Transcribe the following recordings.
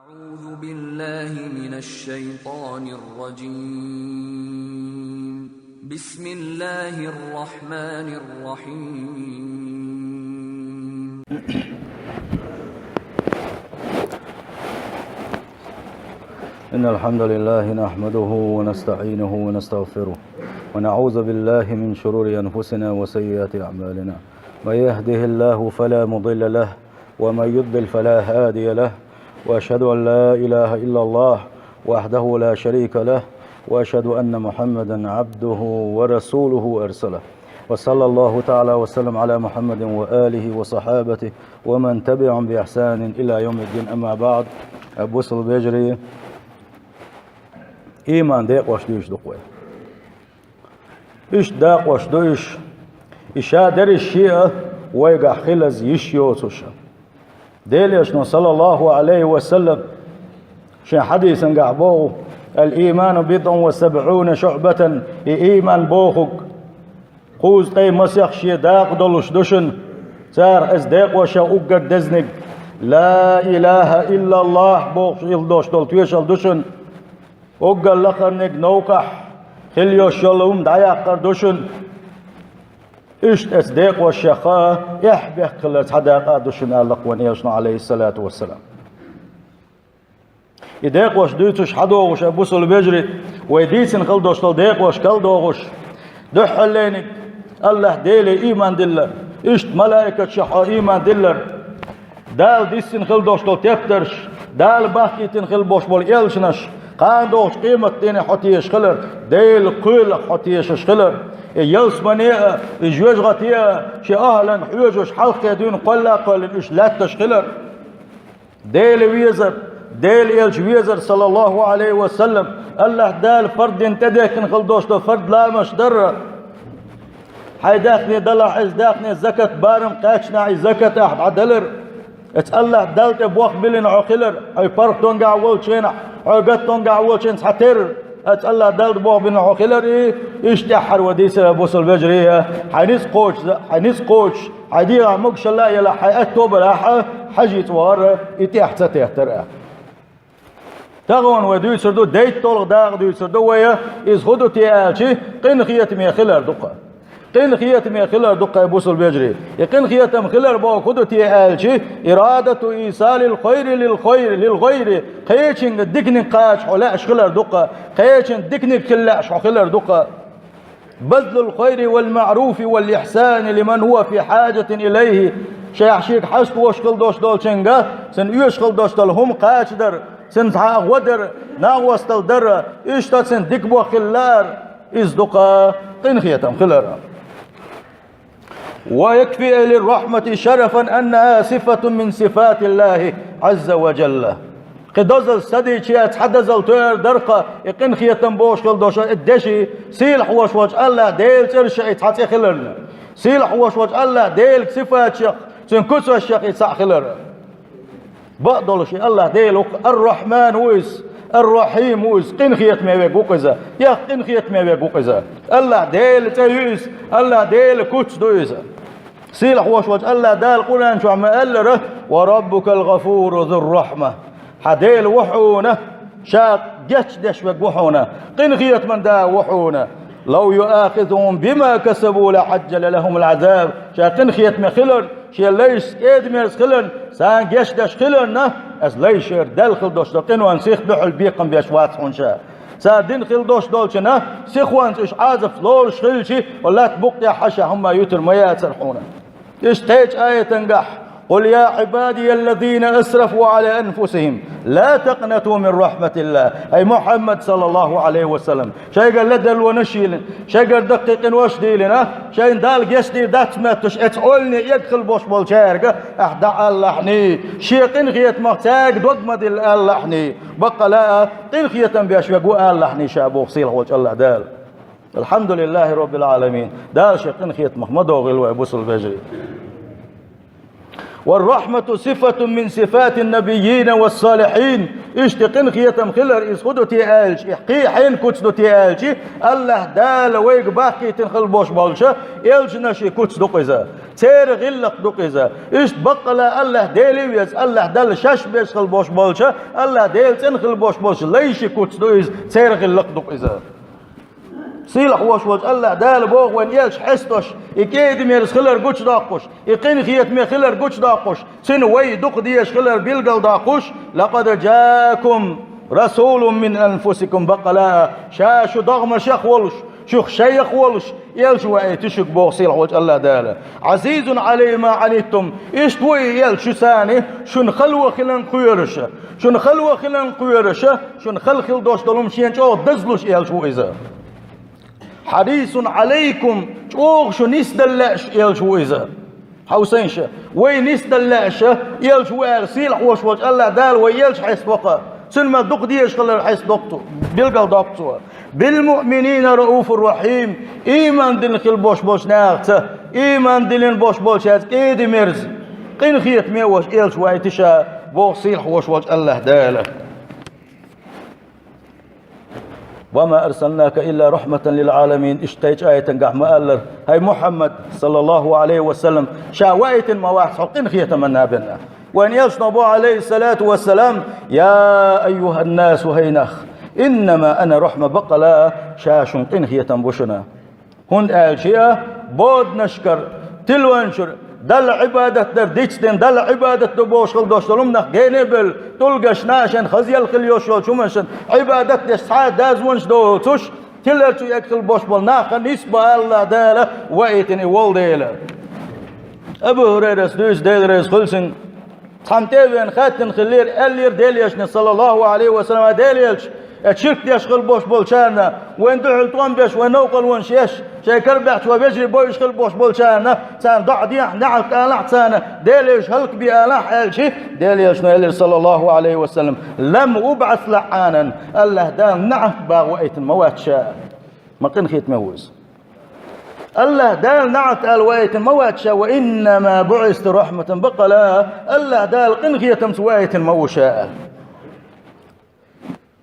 أعوذ بالله من الشيطان الرجيم. بسم الله الرحمن الرحيم. إن الحمد لله نحمده ونستعينه ونستغفره ونعوذ بالله من شرور أنفسنا وسيئات أعمالنا. من يهده الله فلا مضل له ومن يضلل فلا هادي له، وأشهد أن لا إله إلا الله وحده لا شريك له، وأشهد أن محمدا عبده ورسوله أرسله. وصلى الله تعالى وسلم على محمد وآله وصحابته ومن تبعهم بإحسان إلى يوم الدين. أما بعد، أبوصل بيجري إيمان ديق واش دوش دقوي إيش داق واش دوش إشا در الشيء ويقع خلز يشيوتوش ديليشنا صلى الله عليه وسلم شي حديثا قعبوه الإيمان بضع وسبعون شعبة إيمان بوخك خوز قي مسيخ شي داق دولش دوشن سار از ديق وشا أقر دزنك لا إله إلا الله بوخ يلدوش دول تويشل دوشن أقر لقرنك نوقح خليوش شلوم دعيق قردوشن إشت أصدق والشخاء يحبه قلت حداقة دوشن ألقوان يشنا عليه الصلاة والسلام. يديق واش دوتش حدوغش أبوصل بيجري ويديسن خلدوش تلديق واش كالدوغش دح اللينك الله ديلي إيمان دلر إشت ملائكة شحا إيمان دلر دال ديسن خلدوش تلتفترش دال باقي تنخل بوش بول إلشنش قاندوش قيمة ديني حتيش خلر ديل قيل حتيش خلر يلس منيئة جوج غطيئة شي أهلا حيوجوش حلقة دون قلا قل إش لا تشخلر ديل ويزر ديل إلش ويزر صلى الله عليه وسلم الله دال فرد انتدك نخلدوش تو فرد لا مش در حيداخني دلع حيداخني زكاة بارم قاچنا زكاة أحد عدلر اتالله دالت بوخ بلين عقلر أي فرق تونقع والشين عقد تونقع والشين حتر اتالله دالت بوخ بلين عقلر اشتحر وديسة بوصل بجرية حنيس قوش حديها مقش الله يلا حيأتو بلاحة حجي توار اتيح تتيحتر تغون ودوي سردو ديت طولق داغ دوي سردو ويا إز خدو تيالشي قين خيات ميخلر دقا قين خيات ميخلر دقا بوصل بجري يقين خيات مخلر بو خدو تيالشي إرادة إيصال الخير للغير قيشن دكن قاش حلاش خلر دقا قيشن دكن كلاش خلر دقا بذل الخير والمعروف والإحسان لمن هو في حاجة إليه شيخ حسك وشكل دوش دول شنغا سن يشكل دوش دول هم قاش در سن غودر ناوستل در اشتا سن دكبو خلار ازدقا قين خيتم خلار. ويكفي للرحمة شرفا أنها صفة من صفات الله عز وجل. قدوزل سدي شيء تحدزل تير درقة يقين خيتم بوشكل دوش الدشي سيل حوش وجه الله ديل ترشع يتحطي خلرنا سيل حوش وجه الله ديل صفات شيخ سن كسو الشيخ يتسع خلر بقدل شيء الله ديل الرحمن ويس الرحيم ويس قين خيت ما بيقوقزا يا قين خيت ما بيقوقزا الله ديل تيس الله ديل كوتش دويس سيل حوش وجه الله دال قرآن شو عم قال وربك الغفور ذو الرحمة حديل وحونه شاق جش دش وحونه قين خيت من دا وحونه لو يؤاخذهم بما كسبوا لحجل لهم العذاب شاقين خيت ما خلر شي ليش ادميرس خلن سان جش دش خلرنا از ليشر دل خل دوش دقين وان سيخ دحل بيقم بيشوات حنشا سادين خل دوش دولشنا سيخوان ايش عازف لول شخلشي ولا تبقى حشا هم يتر ميات سرحونا ايش تيج آية تنقح قل يا عبادي الذين أسرفوا على أنفسهم لا تقنطوا من رحمة الله. أي محمد صلى الله عليه وسلم شيء قال لدل ونشيل شيء قال دقيق وشديلنا شيء دال قشدي دات ما تشعلني يدخل بوش بالشارقة أحدع اللحني شيقين خيط مختاق دقمد اللحني بقى لا قين خيطا بيشوقوا اللحني شابوخ صيلح وجه الله دال. الحمد لله رب العالمين دال شيقين خيط محمد وغيل وابوس البجري. والرحمة صفة من صفات النبيين والصالحين اشتقن خيتم خلر إسخدو تيالش إحقي حين كتسدو تيالشي الله دال ويق باقي تنخل بوش بالشا إلش نشي كتسدو قيزا تير غلق دو قيزا اشت بقلا الله ديلي ويز الله دال شاش بيش خل بوش بالشا الله ديل تنخل بوش بالشا ليش كتسدو إز تير غلق دو قيزا سيلح وش وش الله دال بوغ وين يلش حستوش يكيد ميرس خلر قوش داقوش يقين خيت مي خلر قوش داقوش سن وي دق ديش خلر بيلقل داقوش لقد جاكم رسول من أنفسكم بقلا شاشو ضغم شيخ ولش شيخ شيخ ولش يلش وي تشك بوغ سيلح وش الله دال عزيز علي ما عنيتم إيش وي يلش ثاني شن خلوة خلن قيرش شن خلوة خلن قيرش شن خل دوش دلوم شين شو دزلوش يلش ويزا حريص عليكم شوغ شو نسدلش يلشو إذا حوسينش وي نسدلش يلشو أرسيل حوش وش الله دال ويلش حيث بقى سلمة دق ديش خلال حيث دقتو بيلقى دقتو بالمؤمنين رؤوف الرحيم إيمان دين خل بوش بوش ناغته إيمان دين بوش بوش هات كيدي مرز قين خيت ميوش يلشو ايتشا بوصيل حوش وش الله داله وما أرسلناك إلا رحمة للعالمين اشتيج آية قحم ألر هاي محمد صلى الله عليه وسلم شاويت مواحد حقين خيتمنا بنا وأن يصنبوا عليه الصلاة والسلام يا أيها الناس هينخ إنما أنا رحمة بقلا شاشن قين خيتم بشنا هن آلشيا بود نشكر تلوانشر دل عبادة در ديتستين دل عبادة دبوش خل دوشتلوم نخ جينبل تلقش ناشن خزيل خليوشول شمشن عبادة دسعاد دازونش دوتوش تلرتو يكل بوش بول ناخ نسبة الله داله وإيتن إيوال داله أبو هريرة سدوش ديل ريس خلسن تحمتين خاتن خلير ألير ديليشن صلى الله عليه وسلم ديليش الشرك يشغل بوش بولشانا وين دعل طوان بيش وين نوقل وين شيش شي كربحت وبيجري بو يشغل بوش بولشانا سان ضع ديح نعك آلاح سانا ديليش هلك بآلاح الشي ديليش نيلي صلى الله عليه وسلم لم أبعث لعانا الله دان نعك باغوئيت الموات شاء ما قن خيت موز الله دال نعت الويت الموات شاء وإنما بعثت رحمة بقلا الله دال قن خيت مسويت الموشاء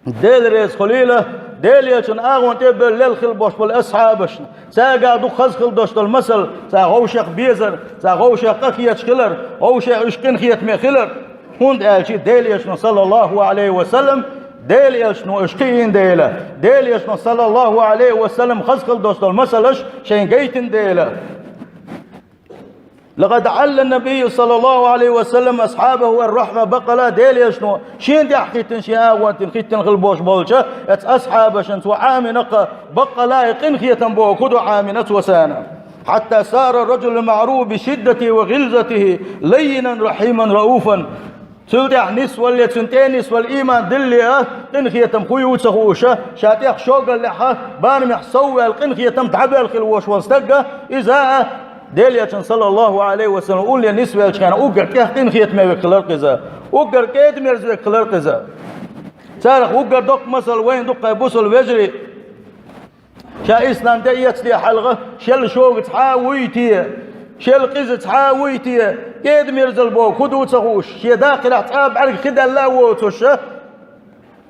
ديل ريس خليله ديل يشن اغون تبل للخل بوش بالاصحابش ساقا دو خزخل دوش المثل ساغوشق بيزر ساغوشق قخيت خلر اوشق اشقن خيت مي خلر هوند الشي ديل يشن صلى الله عليه وسلم ديل يشن اشقين ديله ديل يشن صلى الله عليه وسلم خزخل دوش المثلش شين جيتن ديله لقد عل النبي صلى الله عليه وسلم أصحابه الرحمة بقلا ديل يشنو شين دي حقيتن شيئا وانتن خيتن غلبوش بولشا ات أصحاب شنت وعامنق بقلا يقن خيتن بو كدو عامنت وسانا حتى صار الرجل المعروف بشدته وغلظته لينا رحيما رؤوفا سلدع نسوى اللي تنتين نسوى الإيمان دليا قنخية مخوي سخوشة شاتيخ شوق اللحة بانمح سوى القنخية تعبى الخلوش واستقى إذا ديليا صلى الله عليه وسلم قول لي نسوى كان أقر كيه قنخية ما بكلر قزا أقر كيد مرز بكلر قزا سارخ أقر دق مثل وين دق يبوصل ويجري شا إسلام ديت لي حلقة شل شوق تحاويتي شل قز تحاويتي كيد مرز البو خدو تخوش شي داخل احتاب عرق خد الله وتوش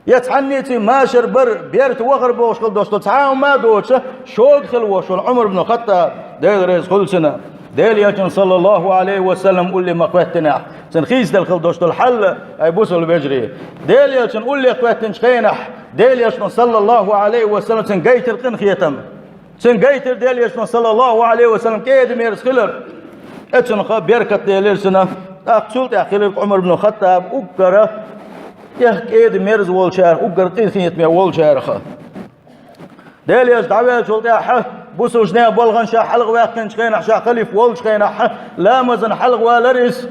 يتحنيتي ماشر بر بيرت وغر بوش خل دوش تحاو ما دوش شوق خلوش والعمر بن الخطاب ديل ريز كل سنة ديل يجن صلى الله عليه وسلم قول لي ما قوتنا سنخيز دل خل دوش الحل اي بوصل بيجري ديل يجن قول لي قوتن شخينح ديل يجن صلى الله عليه وسلم سنقيت القن خيتم سنقيت ديل يجن صلى الله عليه وسلم كيد ميرس خلر اتشن خاب بيركت ديل سنة اقصلت اخير عمر بن الخطاب اقرأ كيد ميرز والشار اقرأ قيد خيت مي والشار خا ديل يجن دعوه شلت احه بوسو جنيه بولغن شا حلق واقن شخينا شا خليف وول شخينا لا مزن حلق والرس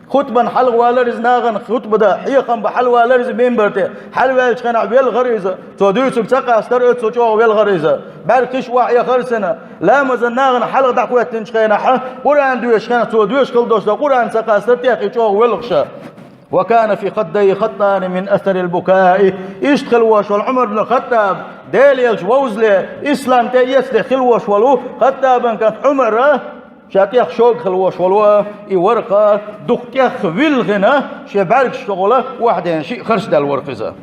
خطبا حلق والرس ناغن خطبه ده حيقا بحل والرس بينبرته حل شخينا بيل غريزه تو دوسك تقا استر تو جو بيل غريزه بركش واعي خرسنا لا مزن ناغن حلق دعوه شخينا قران دوش شخينا تو دوش كل دوش قران تقا استر تي جو ولغشه وكان في خديه خطان من أثر البكاء يشتغل وش والعمر بن الخطاب ديل يلش ووزله إسلام تيسل خلوش ولو خطابا كانت عمر شاتيخ شوق خلوش والوا ورقة دقتيخ ويلغنا شبالك شغلة واحدين شيء خرج دا الورقة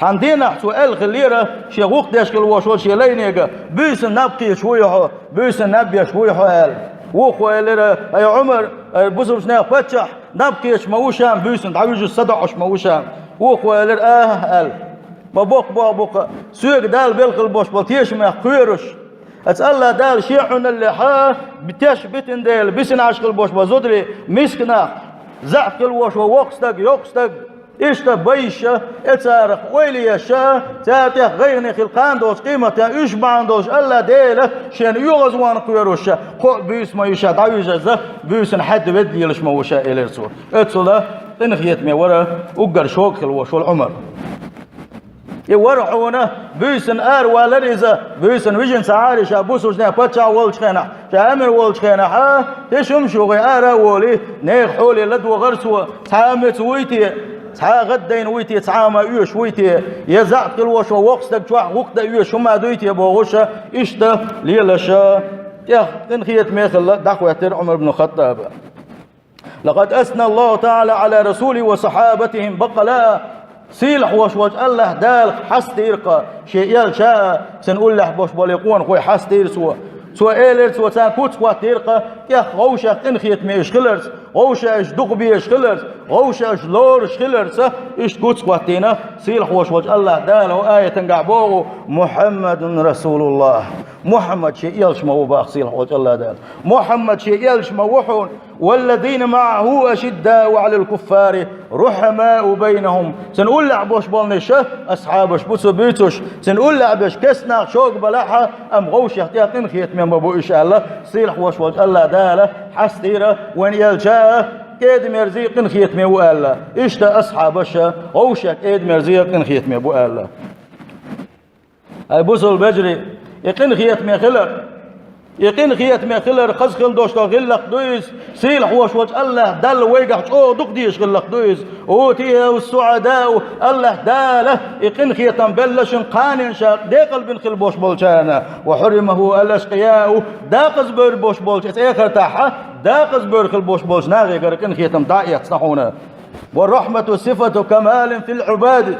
عندنا سؤال خليرة شي وقت داش الوشول شي لينيجا بيس نبقي شويه بيس نبي شويه حال وخوالر يا عمر بوسوس نا فتح نبقيش موشام بيس تعوج الصدعش موشام وخوالر قال بابوك سوق دال بالقل بوش بلتيش ما خيرش اسال دال شيعون اللي بتاش بتن دال بيسن عشق البوش بزودري مسكنا زعق الوش ووقستك يوقستك إشتا بيشة اتسارق ويليشة تاتيخ غيرني خلقان دوش قيمة إيش باندوش ألا ديلة شان يغزوان قويروشة قو بيس ما يشا داويجة بيس نحد بدي لش ما وشا إليرسو اتسولا تنخيت مي ورا وقر شوق خلوش والعمر يورعونا بيسن والرزة بيسن ويجن سعاري شابوسوش نا باتشا والشخينا شامر والشخينا تشم شوغي ولي نيخ حولي لدو غرسو تامت ويتي غدين ويتي تعامى يوش ويتي يزعت الوش ووقتك جوا وقت يوش وما دويتي بوغوشة إشتا ليلشا يا تنخيت ميخل دعوة عمر بن الخطاب لقد أثنى الله تعالى على رسوله وصحابتهم بقلا سيلح وش الله دال حستيرقا شيء يلشا سنقول له بوش بليقون خوي حستير سوا إيلر سوا تان كوت سوا تيرقا يا غوشة تنخيت مي إشخلرس غوشة إش دقبي إشخلرس غوشة إش لور إشخلرس إش كوت سوا تينا سيلح وش الله دال وآية تنقعبوه محمد رسول الله محمد شيء يلش ما وباخ سيلح وش الله دال محمد شيء يلش ما وحون والذين معه أشداء على الكفار رحماء بينهم سنقول لعبوش بالنشة أصحابش بوسو بيتوش سنقول لعبش كسنا شوق بلاحة أم غوش يحتيقين خيت من بابو إن شاء الله صيلح وش الله دالة حستيرة وين يلجاه كيد مرزيقين خيت من وقال إشتا أصحابش غوشك كيد مرزيقين خيت من وقال أي بوسو البجري يقين خيت من خلر يقين خيات ما خلر خزخل دوش غلق دويس سيلح وش الله دل ويقع او دقديش غلق دويس اوتيه والسعداء الله داله يقين خيات بلش قانن شاق ديقل بن خل بوش بولشانا وحرمه الاشقياء داقز بر بوش بولش اخر تاعها داقز بر خل بوش بولش ناغي قركن خياتم داعيه تصحونا والرحمه صفه كمال في العباد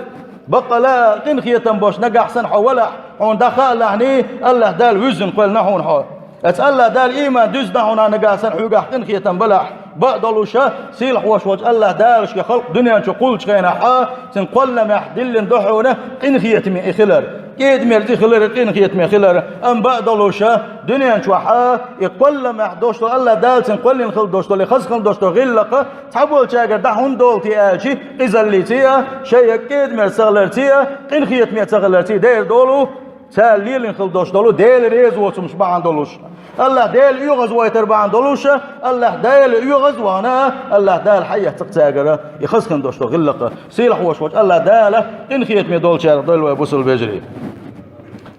بقى لا قين خياتم بوش نقع احسن حولا هون دخل هني الله دال وزن قلنا هون حول الله دال إيمان دزنا هنا نقاسن حوقه تنخية بلح بقدلوا شا سيلح وش الله دال شي خلق دنيا شقول شخينا حا سنقل ما يحدل دحونه قنخية من إخلر كيد مرزي خلر قنخية من إخلر أم بقدلوا شا دنيا شو حا يقل ما يحدوش الله دال سنقل نخل دوش اللي خزخل دوش غلقه تحول شاقر دحون دولتي آجي إذا اللي تيا شيء كيد مرسغلر تيا قنخية من سغلر تيا دير دولو سال ليل خل دوش دولو ديل ريز وسمش بعن دولوش الله ديل يغز ويتر بعن دولوش الله ديل يغز وانا الله دال حيه تقتاقره يخسخن دوش غلقه سيلح وشوش الله داله انخيت مي دول شارع دول وبوسل بجري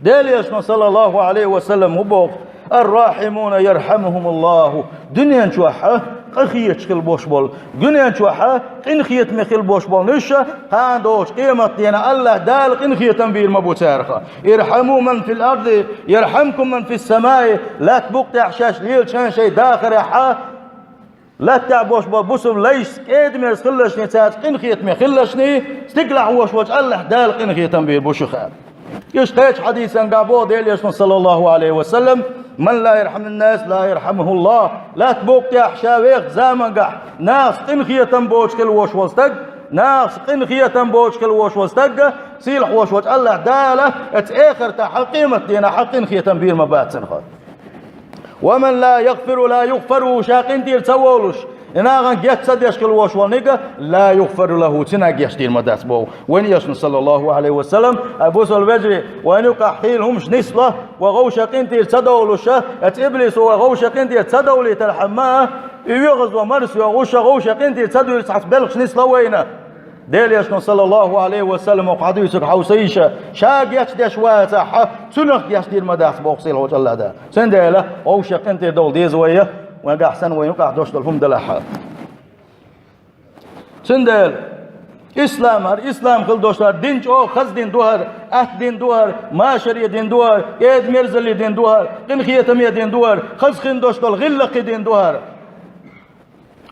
ديل يشنا صلى الله عليه وسلم مبوق الراحمون يرحمهم الله دنيا شوحه قخيت شكل بوش بول دنيا شوحه قنخيت مخل بوش بول نشا قاندوش قيمة دينا الله دال قنخيت بير مبوتارخه ارحموا من في الارض يرحمكم من في السماء لا تبوق تحشاش ليل شان شيء داخل حا لا تعبوش بوسم ليش كيد ميرس خلشني تات قنخيت مخلشني استقلع وش وجه الله دال قنخيت بير بوشخه يشتاج حديثا قابو ديل يسمى صلى الله عليه وسلم من لا يرحم الناس لا يرحمه الله لا تبوك يا حشاويق زامنقح ناس قنخية بوش كل وش وستق ناس قنخية بوش كل وش وستق سيلح وش وجه الله داله اتاخر تحقيمة دينا حق قنخية بير مبات سنخات ومن لا يغفر لا يغفر شاقين دير تسولوش إناغن جيت صديش كل وش والنقة لا يغفر له تناقيش دير مداس بو وين يسن صلى الله عليه وسلم أبوس البجري وين يقع حيلهمش نسلة وغوشقين دير تدولوش اتبلس وغوشقين دير تدولي تلحماه يغز ومرس وغوشقين دير تدولي تحسبلش نسلة وينه ديل يسن صلى الله عليه وسلم وقعديسك حوسيشة شاق يشدش واتحة سنخ يشدير مداس بو قصيل وجه الله ده سنديله غوشقين دير دول ديز ويه وقع حسن ويقع دوش دلهم دلحة سندل İslam kıl dostlar dinç o kız din duhar, din duhar, maşeriye din duhar, ed merzeli din duhar, qinxiyetamiye din duhar, kız qin dostlar gillaqi din duhar.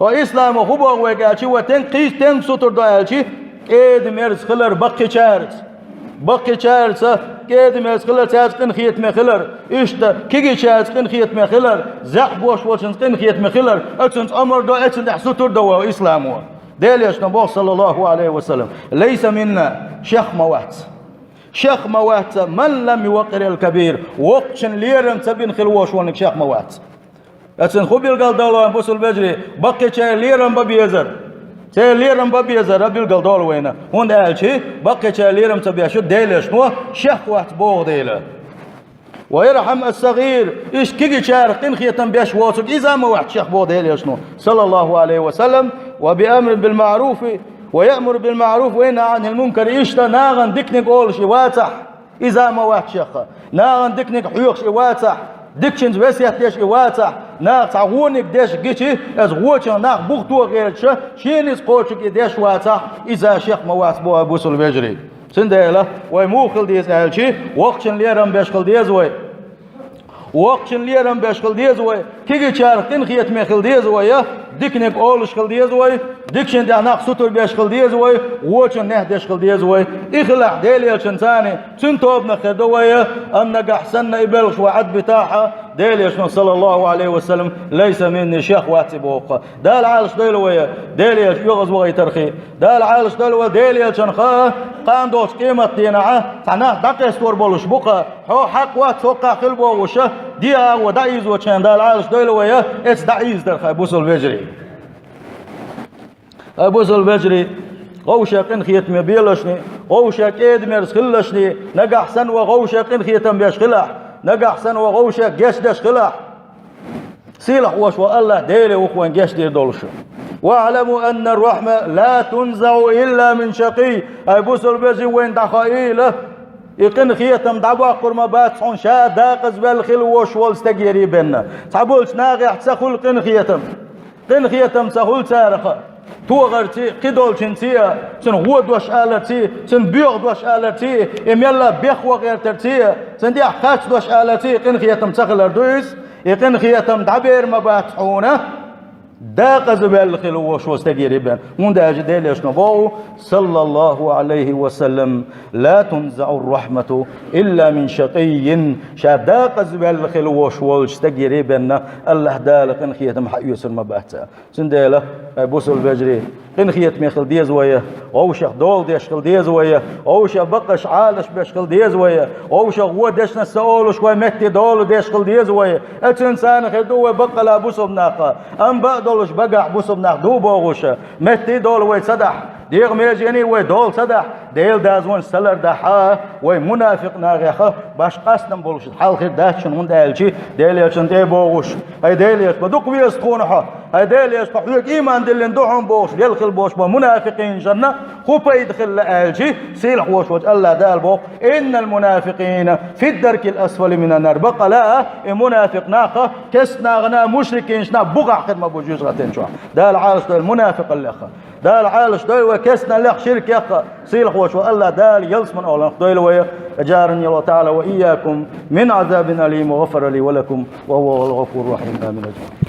O İslam o hubo ve gelçi ve ten qis ten sutur doyalçi ed merz kılar bakkı çağırsa ed merz kılar çağız qinxiyetme kılar. İşte kigi çağız qinxiyetme kılar. Zaq boş bolsun qinxiyetme kılar. Ötsün amr do ötsün sutur do İslam o. ديل نبوه صلى الله عليه وسلم ليس منا شيخ موات من لم يوقر الكبير وقشن ليرم تبين خلوش ونك شيخ موات أتن خبيل قال دولة بوصل بجري بقي شيء ليرم ببيزر شيء ليرم ببيزر ربيل قال دولة وينه هون قال شيء بقي شيء ليرم تبي شو ديل شنو شيخ وقت بوه ديله ويرحم الصغير إيش كيجي شارق قنخية بيش واسق إذا ما واحد شيخ بوه ديل شنو صلى الله عليه وسلم وبأمر بالمعروف ويأمر بالمعروف وينهى عن المنكر إشتا ناغن دكنك أول شي واتح إذا ما واحد شيخ ناغن دكنك حيوخ شي واتح دكشنز وسيح ديش واتح ناغ تعونك ديش جيشي از غوشن ناغ بغتو غير شينيس قوشك ديش واتح إذا شيخ ما واتح بوها بوصل بيجري سنديلا ويموخل ديز أهلشي وقشن ليرم بيشخل ديز وقشن ليرم بيشخل ديز كيجي شارقين خيت ميخل ديز دكنك أولش خل ديز دكشن ده ناق سطر بيش خل ديز ووشن نه ديش خل ديز إخلع ديلي الشنساني سنتوبنا خدوية أم نجح سنة إبلش وعد بتاعها ديلي صلى الله عليه وسلم ليس مني شيخ واتي بوقة ده العالش ديلوية ديلي يغز وغي ترخي ده العالش ديلوية ديلي الشنخاء قاندوش قيمة دينعه تعناه دقيس تور بولش بقى هو حق وات سوقا خلبو وشه ديا ودعيز وشان ده العالش ديلوية اتس دعيز درخي بوصل بيجري أبوزل بجري غوشة قنخية مبيلشني غوشة كيد مرز خلشني نجح سن وغوشة قنخية بيش خلح نجح سن وغوشة جيش دش خلح سيلح وش والله ديلي وخوان جيش دير دولشو واعلموا أن الرحمة لا تنزع إلا من شقي أبوزل بجري وين دخائيله يقن خيتم دعوا قرما بات صون شا داقز بالخل وش والستجيري بيننا تعبولش ناغي احتسخل قن خيتم سهول سارخه توغرتي قدول شنتيا سن غود واش آلتي سن بيغ واش آلتي إميلا بيخ وغير ترتي سن دي أحكاش واش آلتي قن خيتم سخلر دويس يقن خيتم دعبير مباتحونه داق زبال الخلو وشوس تقريبا من ده جدال يشنبو صلى الله عليه وسلم لا تنزع الرحمة إلا من شقي شداق زبال الخلو وشوس تقريبا الله دالك إن خيتم حيوسر مباتا سندالة بوصل بجري إن خيت ميخل ديز ويا أو شخ دول ديشخل ديز ويا أو شخ بقش عالش بيشخل ديز ويا أو شخ هو ديشنا سأول شوي متي دول ديشخل ديز ويا إنسان خدوه بقى لا بوصل ناقة أم بقدولش بقع بوصل ناق دو بوغوشة متي دول وي صدح ديغ ميجيني وي دول صدح ديل دازون سلر دحا وي منافق ناغيخه باش قاسنم بولش حال خير داشن هون دالشي ديل يشن دي بوغوش هاي ديل يش بدوق ويستخونها هاي ديل يش بحيوك إيمان دلن دوحن بوش ديل بوش منافقين جنة خوبا يدخل الجي سيلح وش وجه الله دال بوق إن المنافقين في الدرك الأسفل من النار بقى لا منافق ناقة كسنا غنا مشركين شنا بقع خدمة بوجوز غتين شو دال عالش دال المنافق اللي دال عالش دال وكسنا لخ شرك يقى سيلح وش الله دال يلس من أولا دال ويا أجارني الله تعالى وإياكم من عذاب أليم وغفر لي ولكم وهو الغفور الرحيم آمين أجمعين